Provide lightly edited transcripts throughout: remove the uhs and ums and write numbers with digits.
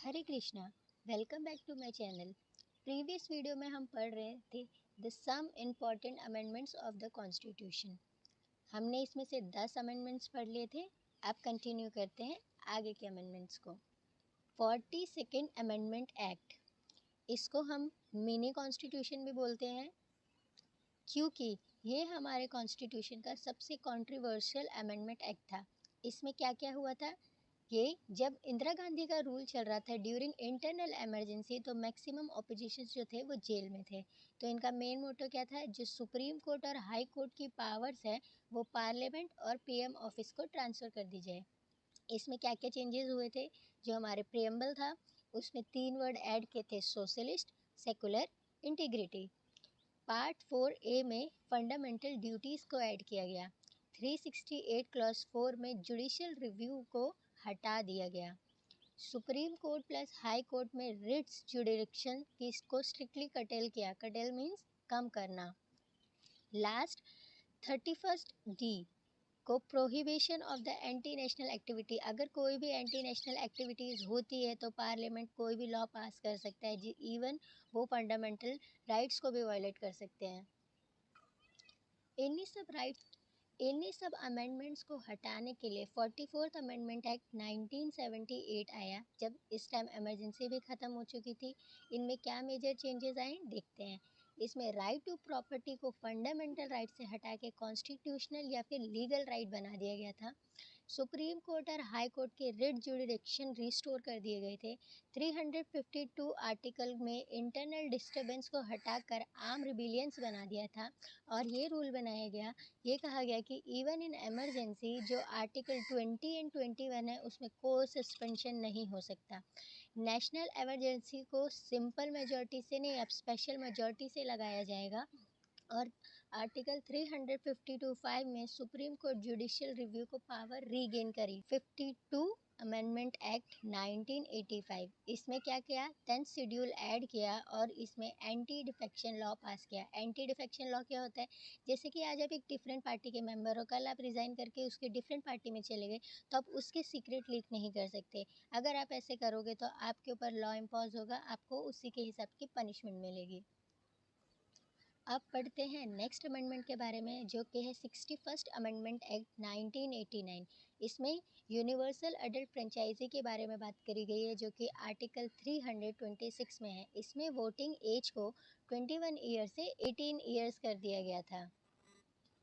Hare Krishna. Welcome back to my channel. Previous video में हम पढ़ रहे थे the some important amendments of the constitution. हमने इसमें से 10 अमेंडमेंट्स पढ़ लिए थे। अब कंटिन्यू करते हैं आगे के अमेंडमेंट्स को। 42nd अमेंडमेंट एक्ट, इसको हम मिनी कॉन्स्टिट्यूशन भी बोलते हैं क्योंकि ये हमारे कॉन्स्टिट्यूशन का सबसे कंट्रोवर्शियल अमेंडमेंट एक्ट था। इसमें क्या क्या हुआ था, ये जब इंदिरा गांधी का रूल चल रहा था ड्यूरिंग इंटरनल इमरजेंसी, तो मैक्सिमम ऑपोजिशन जो थे वो जेल में थे। तो इनका मेन मोटो क्या था, जो सुप्रीम कोर्ट और हाई कोर्ट की पावर्स है वो पार्लियामेंट और पीएम ऑफिस को ट्रांसफ़र कर दी जाए। इसमें क्या क्या चेंजेस हुए थे, जो हमारे प्रियम्बल था उसमें 3 वर्ड ऐड किए थे, socialist, secular, integrity. Part 4A में फंडामेंटल ड्यूटीज़ को ऐड किया गया। 368 क्लॉज 4 में जुडिशियल रिव्यू को हटा दिया गया। Supreme court plus high court में रिट्स जुडिक्शन को स्ट्रिक्टली कटेल किया। कटेल मीन्स कम करना। लास्ट 31D को prohibition of the anti national activity, अगर कोई भी एंटी नेशनल एक्टिविटीज़ होती है तो पार्लियामेंट कोई भी लॉ पास कर सकता है, इवन वो फंडामेंटल राइट्स को भी वायलेट कर सकते हैं। इन्हीं सब अमेंडमेंट्स को हटाने के लिए 44th अमेंडमेंट एक्ट 1978 आया, जब इस टाइम इमरजेंसी भी ख़त्म हो चुकी थी। इनमें क्या मेजर चेंजेस आए देखते हैं। इसमें राइट टू प्रॉपर्टी को फंडामेंटल राइट से हटा के कॉन्स्टिट्यूशनल या फिर लीगल राइट बना दिया गया था। सुप्रीम कोर्ट और हाई कोर्ट के रिट जुडिक्शन रिस्टोर कर दिए गए थे। 352 आर्टिकल में इंटरनल डिस्टर्बेंस को हटाकर आर्म रिबिलियंस बना दिया था। और ये रूल बनाया गया, ये कहा गया कि इवन इन इमरजेंसी जो आर्टिकल 20 एंड 21 है उसमें कोई सस्पेंशन नहीं हो सकता। नेशनल इमरजेंसी को सिंपल मेजॉरिटी से नहीं, अब स्पेशल मेजॉरिटी से लगाया जाएगा। और आर्टिकल 352(5) में सुप्रीम कोर्ट जुडिशियल रिव्यू को पावर रीगेन करी। 52 अमेंडमेंट एक्ट 1985, इसमें क्या किया, 10th शेड्यूल ऐड किया और इसमें एंटी डिफेक्शन लॉ पास किया। एंटी डिफेक्शन लॉ क्या होता है, जैसे कि आज आप एक डिफरेंट पार्टी के मेंबर हो, कल आप रिज़ाइन करके उसके डिफरेंट पार्टी में चले गए, तो आप उसके सीक्रेट लीक नहीं कर सकते। अगर आप ऐसे करोगे तो आपके ऊपर लॉ इम्पोज होगा, आपको उसी के हिसाब की पनिशमेंट मिलेगी। अब पढ़ते हैं नेक्स्ट अमेंडमेंट के बारे में, जो कि है 61st अमेंडमेंट एक्ट 1989। इसमें यूनिवर्सल अडल्ट फ्रेंचाइजी के बारे में बात करी गई है, जो कि आर्टिकल 326 में है। इसमें वोटिंग एज को 21 ईयर से 18 ईयर्स कर दिया गया था।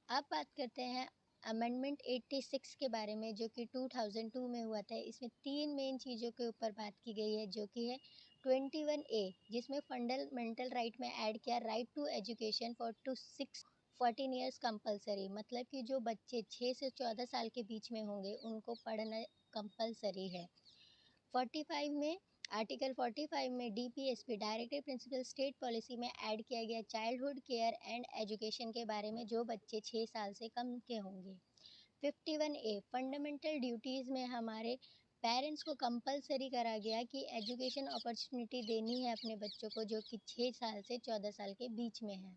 अब बात करते हैं अमेंडमेंट 86 के बारे में, जो कि 2002 में हुआ था। इसमें 3 मेन चीज़ों के ऊपर बात की गई है, जो कि है 21A, जिसमें फंडामेंटल राइट में ऐड किया right to education for to 14 years compulsory, मतलब कि जो बच्चे 6 से 14 साल के बीच में होंगे उनको पढ़ना कंपलसरी है। 45 में आर्टिकल 45 में DPSP directive principle state policy में ऐड किया गया चाइल्डहुड केयर एंड एजुकेशन के बारे में, जो बच्चे 6 साल से कम के होंगे। 51A फंडामेंटल ड्यूटीज़ में हमारे पेरेंट्स को कंपलसरी करा गया कि एजुकेशन अपॉर्चुनिटी देनी है अपने बच्चों को, जो कि 6 साल से 14 साल के बीच में है।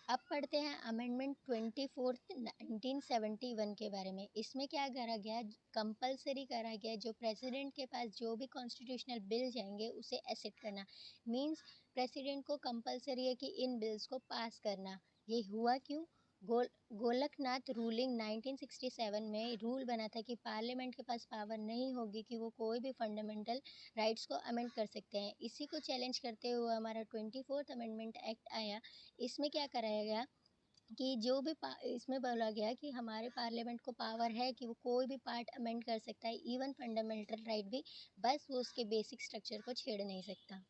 अब पढ़ते हैं अमेंडमेंट 24 1971 के बारे में। इसमें क्या करा गया, कंपलसरी करा गया जो प्रेसिडेंट के पास जो भी कॉन्स्टिट्यूशनल बिल जाएंगे उसे एक्सेप्ट करना। मींस प्रेसिडेंट को कंपलसरी है कि इन बिल्स को पास करना। ये हुआ क्यों, गोलकनाथ रूलिंग 1967 में रूल बना था कि पार्लियामेंट के पास पावर नहीं होगी कि वो कोई भी फंडामेंटल राइट्स को अमेंड कर सकते हैं। इसी को चैलेंज करते हुए हमारा 24th अमेंडमेंट एक्ट आया। इसमें क्या कराया गया कि जो भी इसमें बोला गया कि हमारे पार्लियामेंट को पावर है कि वो कोई भी पार्ट अमेंड कर सकता है, इवन फंडामेंटल राइट भी, बस वो उसके बेसिक स्ट्रक्चर को छेड़ नहीं सकता।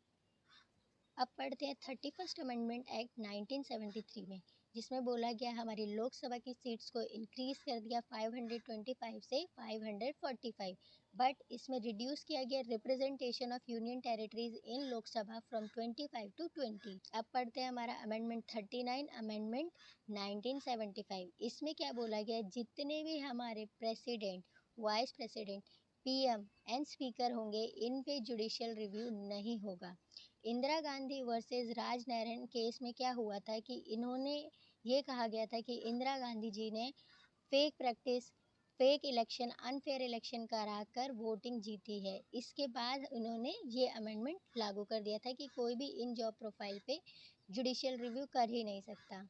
अब पढ़ते हैं 31st अमेंडमेंट एक्ट 1973 में, जिसमें बोला गया हमारी लोकसभा की सीट्स को इंक्रीज़ कर दिया 525 से 545, बट इसमें रिड्यूस किया गया representation of union territories in Lok Sabha from 25 to 20। अब पढ़ते हैं हमारा अमेंडमेंट 39 अमेंडमेंट 1975। इसमें क्या बोला गया, जितने भी हमारे president, vice president, PM and speaker होंगे, इन पे जुडिशियल रिव्यू नहीं होगा। इंदिरा गांधी वर्सेस राजनैरन केस में क्या हुआ था कि इन्होंने ये कहा गया था कि इंदिरा गांधी जी ने fake practice fake election, unfair election कराकर वोटिंग जीती है। इसके बाद उन्होंने ये अमेंडमेंट लागू कर दिया था कि कोई भी इन जॉब प्रोफाइल पे जुडिशियल रिव्यू कर ही नहीं सकता।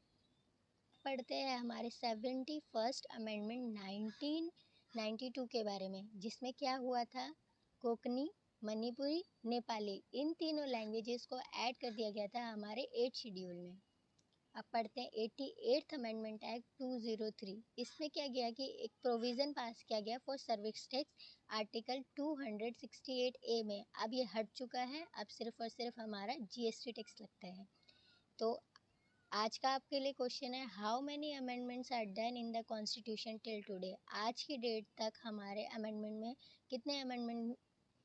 पढ़ते हैं हमारे 71st अमेंडमेंट 1992 के बारे में, जिसमें क्या हुआ था, कोंकणी, मणिपुरी, नेपाली इन तीनों लैंग्वेजेस को ऐड कर दिया गया था हमारे 8 शेड्यूल में। अब पढ़ते हैं 88th अमेंडमेंट एक्ट 203। इसमें क्या गया कि एक प्रोविज़न पास किया गया फॉर सर्विस टैक्स आर्टिकल 268 ए में। अब ये हट चुका है, अब सिर्फ और सिर्फ हमारा जीएसटी टैक्स लगता है। तो आज का आपके लिए क्वेश्चन है, how many amendments are done in the constitution till today. आज की डेट तक हमारे अमेंडमेंट में कितने अमेंडमेंट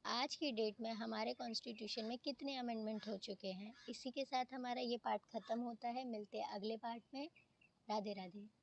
आज की डेट में हमारे कॉन्स्टिट्यूशन में कितने अमेंडमेंट हो चुके हैं। इसी के साथ हमारा ये पार्ट ख़त्म होता है। मिलते हैं अगले पार्ट में। राधे राधे।